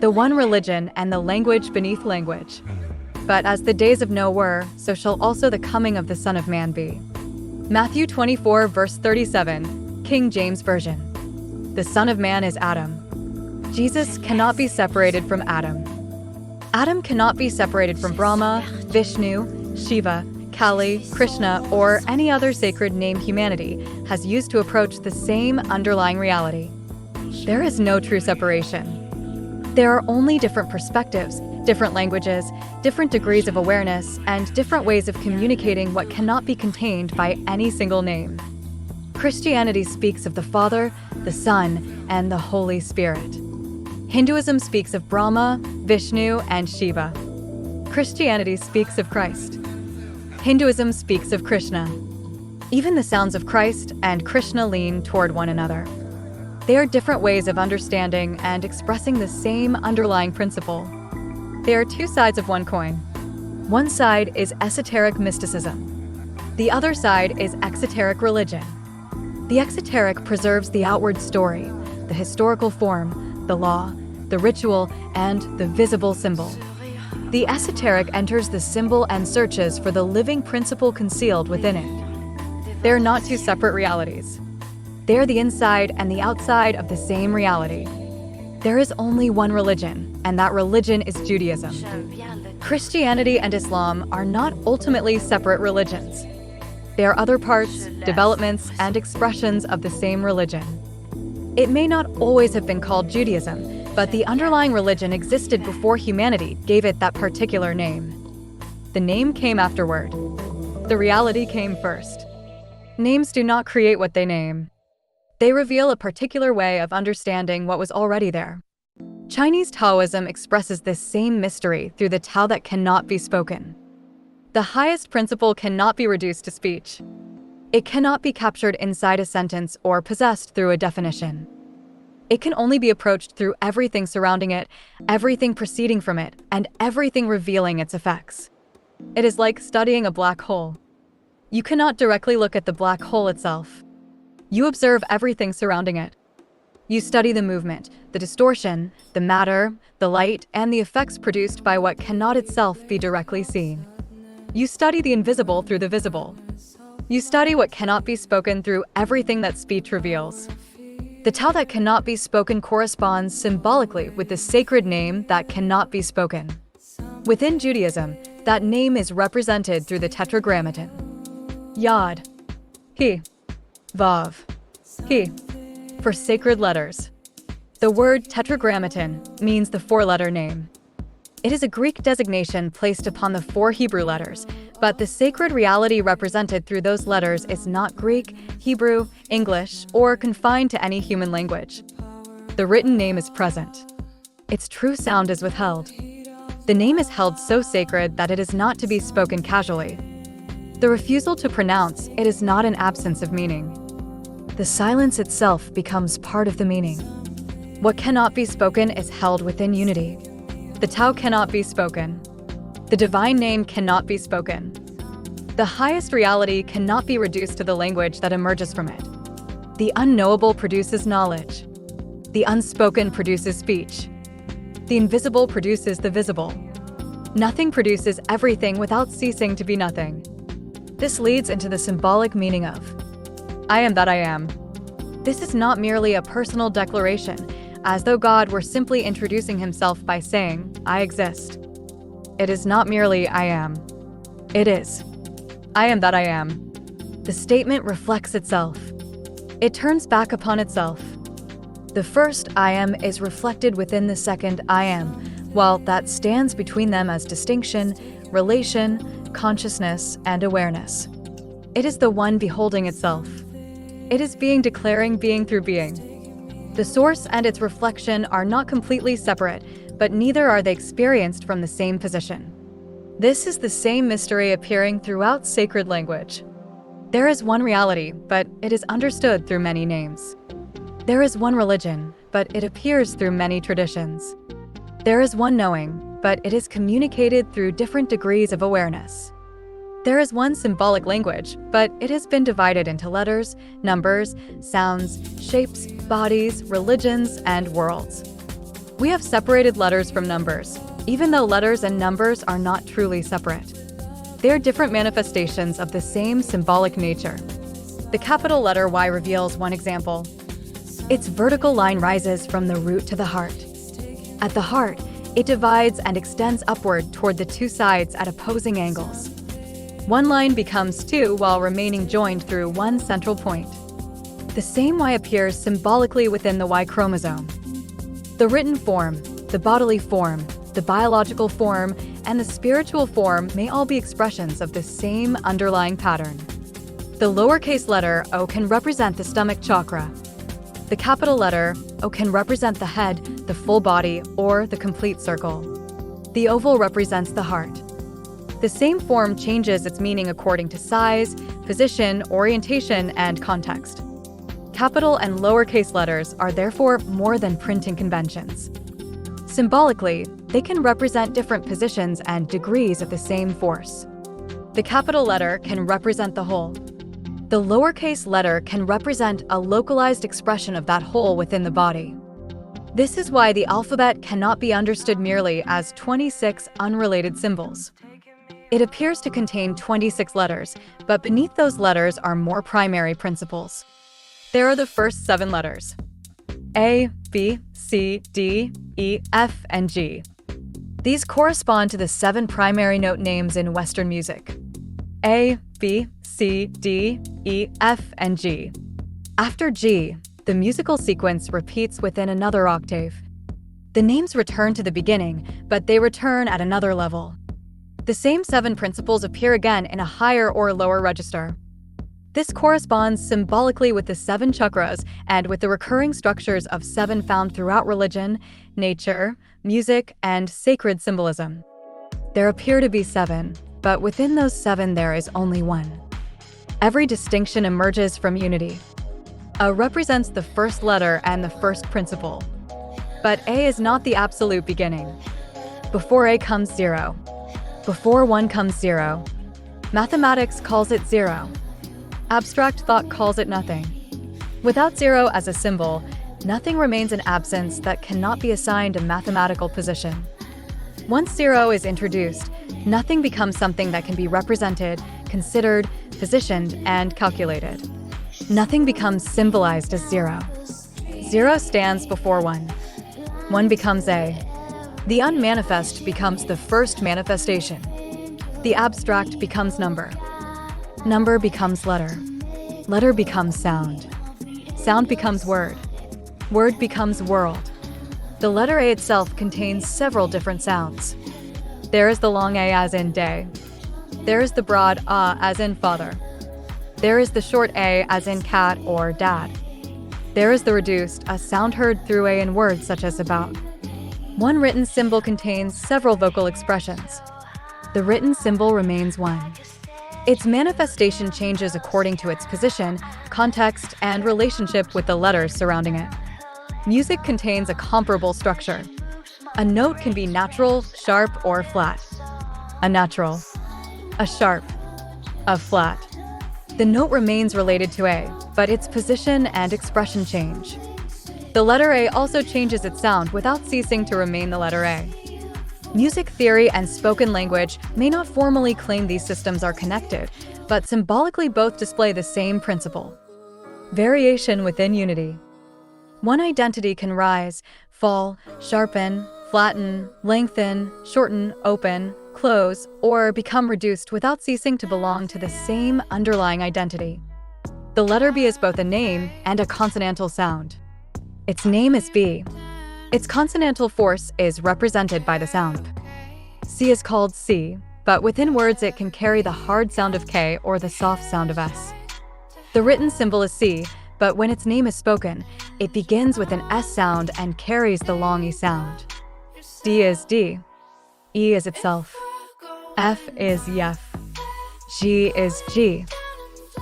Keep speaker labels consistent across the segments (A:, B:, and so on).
A: the one religion and the language beneath language. But as the days of Noah were, so shall also the coming of the Son of Man be. Matthew 24, verse 37, King James Version. The Son of Man is Adam. Jesus cannot be separated from Adam. Adam cannot be separated from Brahma, Vishnu, Shiva, Kali, Krishna, or any other sacred name humanity has used to approach the same underlying reality. There is no true separation. There are only different perspectives, different languages, different degrees of awareness, and different ways of communicating what cannot be contained by any single name. Christianity speaks of the Father, the Son, and the Holy Spirit. Hinduism speaks of Brahma, Vishnu, and Shiva. Christianity speaks of Christ. Hinduism speaks of Krishna. Even the sounds of Christ and Krishna lean toward one another. They are different ways of understanding and expressing the same underlying principle. They are two sides of one coin. One side is esoteric mysticism. The other side is exoteric religion. The exoteric preserves the outward story, the historical form, the law, the ritual, and the visible symbol. The esoteric enters the symbol and searches for the living principle concealed within it. They are not two separate realities. They are the inside and the outside of the same reality. There is only one religion, and that religion is Judaism. Christianity and Islam are not ultimately separate religions. They are other parts, developments, and expressions of the same religion. It may not always have been called Judaism, but the underlying religion existed before humanity gave it that particular name. The name came afterward. The reality came first. Names do not create what they name. They reveal a particular way of understanding what was already there. Chinese Taoism expresses this same mystery through the Tao that cannot be spoken. The highest principle cannot be reduced to speech. It cannot be captured inside a sentence or possessed through a definition. It can only be approached through everything surrounding it, everything proceeding from it, and everything revealing its effects. It is like studying a black hole. You cannot directly look at the black hole itself. You observe everything surrounding it. You study the movement, the distortion, the matter, the light, and the effects produced by what cannot itself be directly seen. You study the invisible through the visible. You study what cannot be spoken through everything that speech reveals. The Tao that cannot be spoken corresponds symbolically with the sacred name that cannot be spoken. Within Judaism, that name is represented through the Tetragrammaton. Yod He Vav He, for sacred letters. The word Tetragrammaton means the four-letter name. It is a Greek designation placed upon the four Hebrew letters, but the sacred reality represented through those letters is not Greek, Hebrew, English, or confined to any human language. The written name is present. Its true sound is withheld. The name is held so sacred that it is not to be spoken casually. The refusal to pronounce it is not an absence of meaning. The silence itself becomes part of the meaning. What cannot be spoken is held within unity. The Tao cannot be spoken. The divine name cannot be spoken. The highest reality cannot be reduced to the language that emerges from it. The unknowable produces knowledge. The unspoken produces speech. The invisible produces the visible. Nothing produces everything without ceasing to be nothing. This leads into the symbolic meaning of I am that I am. This is not merely a personal declaration, as though God were simply introducing himself by saying, I exist. It is not merely I am. It is. I am that I am. The statement reflects itself. It turns back upon itself. The first I am is reflected within the second I am, while that stands between them as distinction, relation, consciousness, and awareness. It is the one beholding itself. It is being declaring being through being. The source and its reflection are not completely separate, but neither are they experienced from the same position. This is the same mystery appearing throughout sacred language. There is one reality, but it is understood through many names. There is one religion, but it appears through many traditions. There is one knowing, but it is communicated through different degrees of awareness. There is one symbolic language, but it has been divided into letters, numbers, sounds, shapes, bodies, religions, and worlds. We have separated letters from numbers, even though letters and numbers are not truly separate. They are different manifestations of the same symbolic nature. The capital letter Y reveals one example. Its vertical line rises from the root to the heart. At the heart, it divides and extends upward toward the two sides at opposing angles. One line becomes two while remaining joined through one central point. The same Y appears symbolically within the Y chromosome. The written form, the bodily form, the biological form, and the spiritual form may all be expressions of the same underlying pattern. The lowercase letter O can represent the stomach chakra. The capital letter O can represent the head, the full body, or the complete circle. The oval represents the heart. The same form changes its meaning according to size, position, orientation, and context. Capital and lowercase letters are therefore more than printing conventions. Symbolically, they can represent different positions and degrees of the same force. The capital letter can represent the whole. The lowercase letter can represent a localized expression of that whole within the body. This is why the alphabet cannot be understood merely as 26 unrelated symbols. It appears to contain 26 letters, but beneath those letters are more primary principles. There are the first 7 letters: A, B, C, D, E, F, and G. These correspond to the 7 primary note names in Western music: A, B, C, D, E, F, and G. After G, the musical sequence repeats within another octave. The names return to the beginning, but they return at another level. The same 7 principles appear again in a higher or lower register. This corresponds symbolically with the 7 chakras and with the recurring structures of 7 found throughout religion, nature, music, and sacred symbolism. There appear to be 7, but within those 7 there is only one. Every distinction emerges from unity. A represents the first letter and the first principle. But A is not the absolute beginning. Before A comes 0. Before 1 comes 0. Mathematics calls it 0. Abstract thought calls it nothing. Without 0 as a symbol, nothing remains an absence that cannot be assigned a mathematical position. Once 0 is introduced, nothing becomes something that can be represented, considered, positioned, and calculated. Nothing becomes symbolized as 0. 0 stands before 1. 1 becomes A. The unmanifest becomes the first manifestation. The abstract becomes number. Number becomes letter. Letter becomes sound. Sound becomes word. Word becomes world. The letter A itself contains several different sounds. There is the long A as in day. There is the broad A as in father. There is the short A as in cat or dad. There is the reduced, a sound heard through A in words such as about. One written symbol contains several vocal expressions. The written symbol remains one. Its manifestation changes according to its position, context, and relationship with the letters surrounding it. Music contains a comparable structure. A note can be natural, sharp, or flat. A natural, a sharp, a flat. The note remains related to A, but its position and expression change. The letter A also changes its sound without ceasing to remain the letter A. Music theory and spoken language may not formally claim these systems are connected, but symbolically both display the same principle. Variation within unity. One identity can rise, fall, sharpen, flatten, lengthen, shorten, open, close, or become reduced without ceasing to belong to the same underlying identity. The letter B is both a name and a consonantal sound. Its name is B. Its consonantal force is represented by the sound. C is called C, but within words it can carry the hard sound of K or the soft sound of S. The written symbol is C, but when its name is spoken, it begins with an S sound and carries the long E sound. D is D. E is itself. F is Yef. G is G.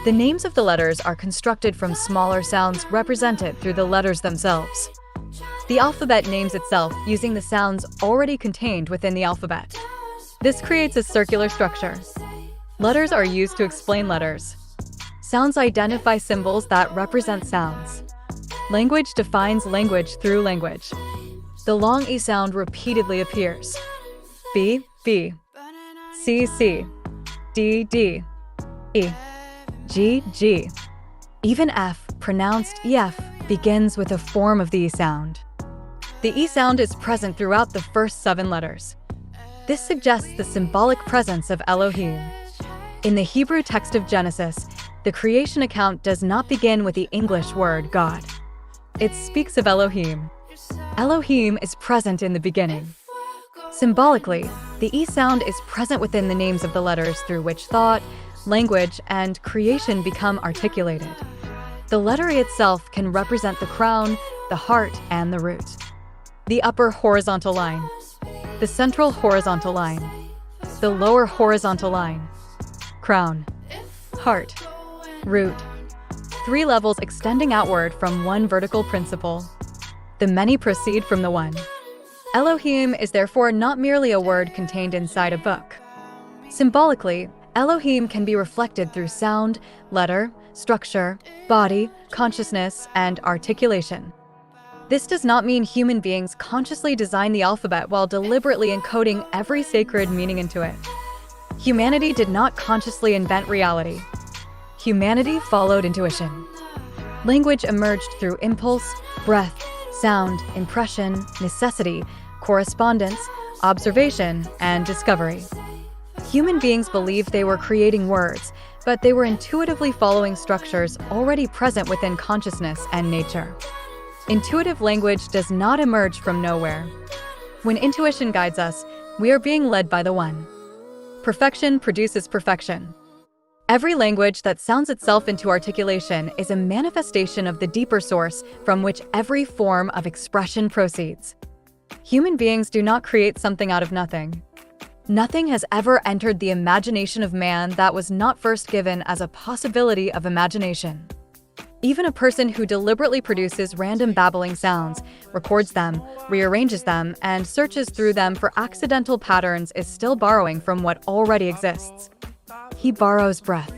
A: The names of the letters are constructed from smaller sounds represented through the letters themselves. The alphabet names itself using the sounds already contained within the alphabet. This creates a circular structure. Letters are used to explain letters. Sounds identify symbols that represent sounds. Language defines language through language. the long E sound repeatedly appears. B, B, C, C, D, D, E, G, G. Even F, pronounced EF, begins with a form of the E sound. The E sound is present throughout the first 7 letters. This suggests the symbolic presence of Elohim. In the Hebrew text of Genesis, the creation account does not begin with the English word God. It speaks of Elohim. Elohim is present in the beginning. Symbolically, the E sound is present within the names of the letters through which thought, language, and creation become articulated. The letter E itself can represent the crown, the heart, and the root. The upper horizontal line, the central horizontal line, the lower horizontal line, crown, heart, root. 3 levels extending outward from one vertical principle. The many proceed from the one. Elohim is therefore not merely a word contained inside a book. Symbolically, Elohim can be reflected through sound, letter, structure, body, consciousness, and articulation. This does not mean human beings consciously design the alphabet while deliberately encoding every sacred meaning into it. Humanity did not consciously invent reality. Humanity followed intuition. Language emerged through impulse, breath, sound, impression, necessity, correspondence, observation, and discovery. Human beings believed they were creating words, but they were intuitively following structures already present within consciousness and nature. Intuitive language does not emerge from nowhere. When intuition guides us, we are being led by the One. Perfection produces perfection. Every language that sounds itself into articulation is a manifestation of the deeper source from which every form of expression proceeds. Human beings do not create something out of nothing. Nothing has ever entered the imagination of man that was not first given as a possibility of imagination. Even a person who deliberately produces random babbling sounds, records them, rearranges them, and searches through them for accidental patterns is still borrowing from what already exists. He borrows breath.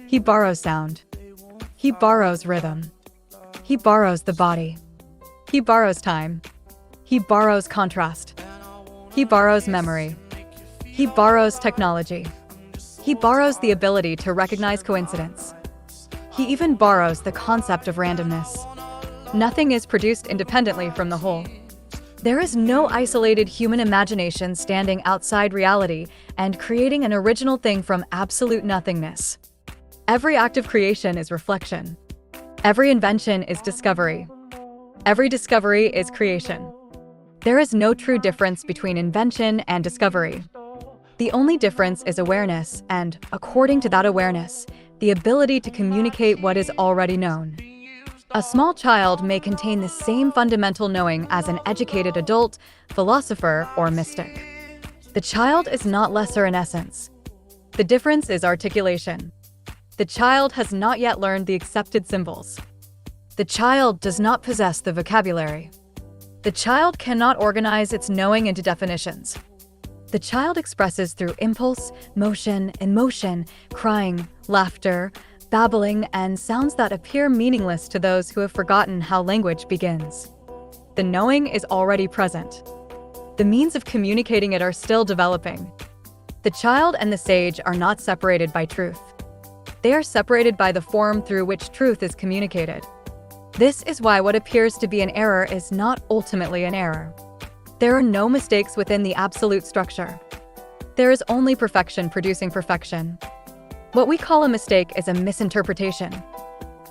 A: He borrows sound. He borrows rhythm. He borrows the body. He borrows time. He borrows contrast. He borrows memory. He borrows technology. He borrows the ability to recognize coincidence. He even borrows the concept of randomness. Nothing is produced independently from the whole. There is no isolated human imagination standing outside reality and creating an original thing from absolute nothingness. Every act of creation is reflection. Every invention is discovery. Every discovery is creation. There is no true difference between invention and discovery. The only difference is awareness and, according to that awareness, the ability to communicate what is already known. A small child may contain the same fundamental knowing as an educated adult, philosopher, or mystic. The child is not lesser in essence. The difference is articulation. The child has not yet learned the accepted symbols. The child does not possess the vocabulary. The child cannot organize its knowing into definitions. The child expresses through impulse, motion, emotion, crying, laughter, babbling, and sounds that appear meaningless to those who have forgotten how language begins. The knowing is already present. The means of communicating it are still developing. The child and the sage are not separated by truth. They are separated by the form through which truth is communicated. This is why what appears to be an error is not ultimately an error. There are no mistakes within the absolute structure. There is only perfection producing perfection. What we call a mistake is a misinterpretation.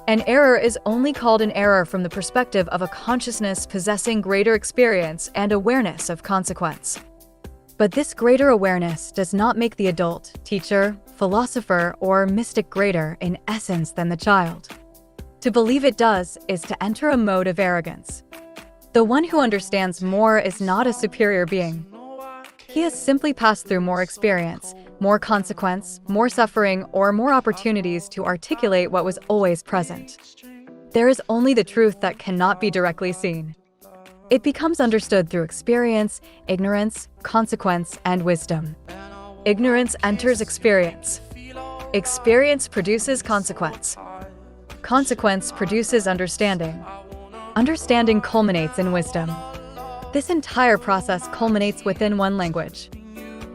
A: An error is only called an error from the perspective of a consciousness possessing greater experience and awareness of consequence. But this greater awareness does not make the adult, teacher, philosopher, or mystic greater in essence than the child. To believe it does is to enter a mode of arrogance. The one who understands more is not a superior being. He has simply passed through more experience, more consequence, more suffering, or more opportunities to articulate what was always present. There is only the truth that cannot be directly seen. It becomes understood through experience, ignorance, consequence, and wisdom. Ignorance enters experience. Experience produces consequence. Consequence produces understanding. Understanding culminates in wisdom. This entire process culminates within one language.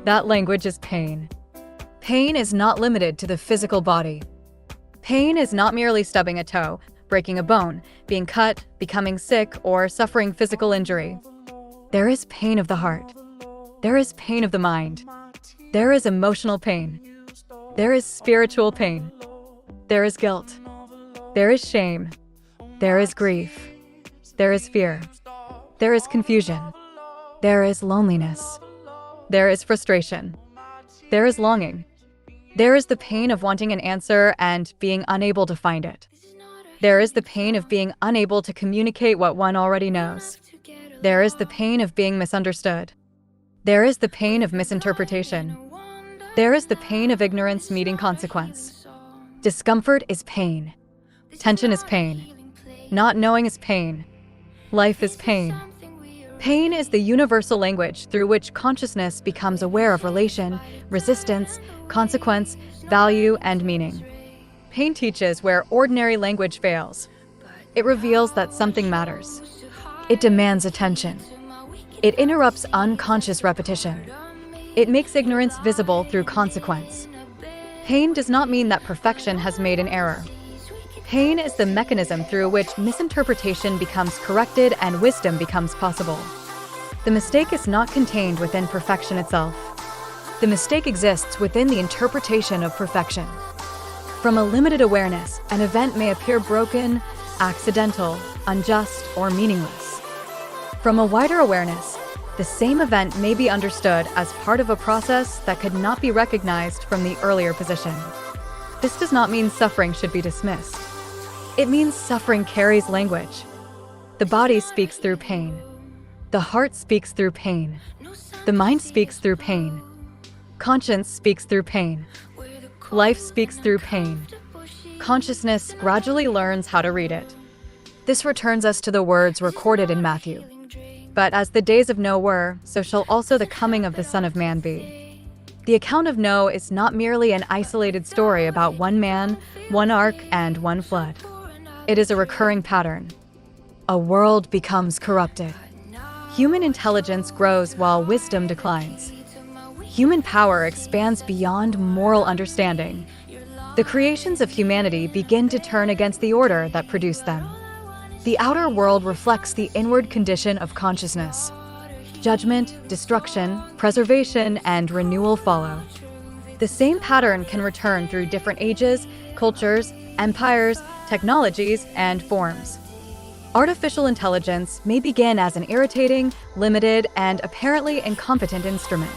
A: That language is pain. Pain is not limited to the physical body. Pain is not merely stubbing a toe, breaking a bone, being cut, becoming sick, or suffering physical injury. There is pain of the heart. There is pain of the mind. There is emotional pain. There is spiritual pain. There is guilt. There is shame. There is grief. There is fear. There is confusion. There is loneliness. There is frustration. There is longing. There is the pain of wanting an answer and being unable to find it. There is the pain of being unable to communicate what one already knows. There is the pain of being misunderstood. There is the pain of misinterpretation. There is the pain of ignorance meeting consequence. Discomfort is pain. Tension is pain. Not knowing is pain. Life is pain. Pain is the universal language through which consciousness becomes aware of relation, resistance, consequence, value, and meaning. Pain teaches where ordinary language fails. It reveals that something matters. It demands attention. It interrupts unconscious repetition. It makes ignorance visible through consequence. Pain does not mean that perfection has made an error. Pain is the mechanism through which misinterpretation becomes corrected and wisdom becomes possible. The mistake is not contained within perfection itself. The mistake exists within the interpretation of perfection. From a limited awareness, an event may appear broken, accidental, unjust, or meaningless. From a wider awareness, the same event may be understood as part of a process that could not be recognized from the earlier position. This does not mean suffering should be dismissed. It means suffering carries language. The body speaks through pain. The heart speaks through pain. The mind speaks through pain. Conscience speaks through pain. Life speaks through pain. Consciousness gradually learns how to read it. This returns us to the words recorded in Matthew. But as the days of Noah were, so shall also the coming of the Son of Man be. The account of Noah is not merely an isolated story about one man, one ark, and one flood. It is a recurring pattern. A world becomes corrupted. Human intelligence grows while wisdom declines. Human power expands beyond moral understanding. The creations of humanity begin to turn against the order that produced them. The outer world reflects the inward condition of consciousness. Judgment, destruction, preservation, and renewal follow. The same pattern can return through different ages, cultures, empires, technologies, and forms. Artificial intelligence may begin as an irritating, limited, and apparently incompetent instrument.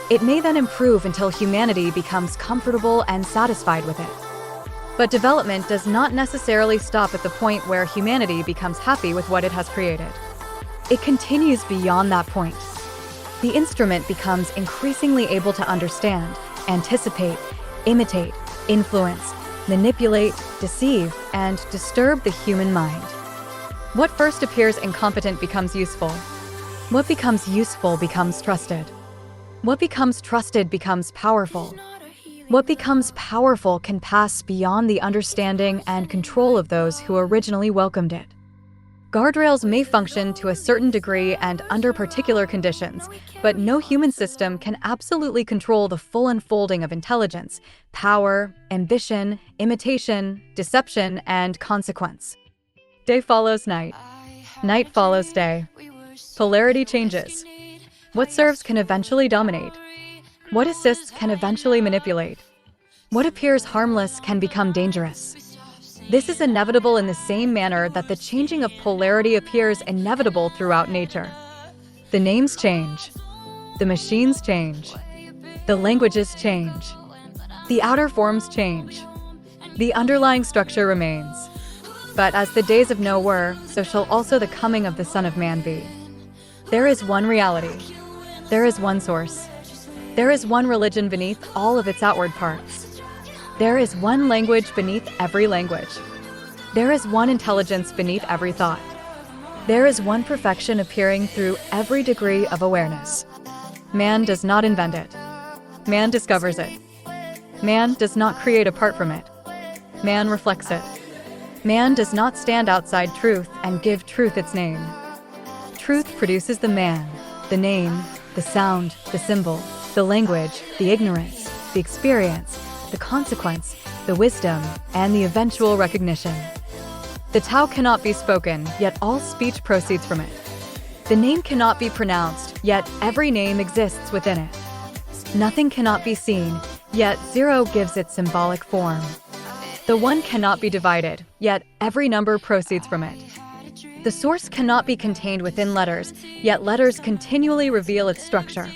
A: It may then improve until humanity becomes comfortable and satisfied with it. But development does not necessarily stop at the point where humanity becomes happy with what it has created. It continues beyond that point. The instrument becomes increasingly able to understand, anticipate, imitate, influence, manipulate, deceive, and disturb the human mind. What first appears incompetent becomes useful. What becomes useful becomes trusted. What becomes trusted becomes powerful. What becomes powerful can pass beyond the understanding and control of those who originally welcomed it. Guardrails may function to a certain degree and under particular conditions, but no human system can absolutely control the full unfolding of intelligence, power, ambition, imitation, deception, and consequence. Day follows night. Night follows day. Polarity changes. What serves can eventually dominate. What assists can eventually manipulate. What appears harmless can become dangerous. This is inevitable in the same manner that the changing of polarity appears inevitable throughout nature. The names change. The machines change. The languages change. The outer forms change. The underlying structure remains. But as the days of Noah were, so shall also the coming of the Son of Man be. There is one reality. There is one source. There is one religion beneath all of its outward parts. There is one language beneath every language. There is one intelligence beneath every thought. There is one perfection appearing through every degree of awareness. Man does not invent it. Man discovers it. Man does not create apart from it. Man reflects it. Man does not stand outside truth and give truth its name. Truth produces the man, the name, the sound, the symbol, the language, the ignorance, the experience, the consequence, the wisdom, and the eventual recognition. The Tao cannot be spoken, yet all speech proceeds from it. The name cannot be pronounced, yet every name exists within it. Nothing cannot be seen, yet zero gives it symbolic form. The one cannot be divided, yet every number proceeds from it. The source cannot be contained within letters, yet letters continually reveal its structure.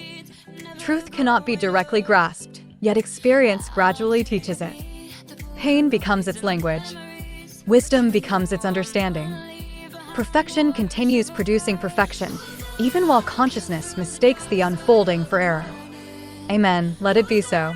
A: Truth cannot be directly grasped, yet experience gradually teaches it. Pain becomes its language. Wisdom becomes its understanding. Perfection continues producing perfection, even while consciousness mistakes the unfolding for error. Amen. Let it be so.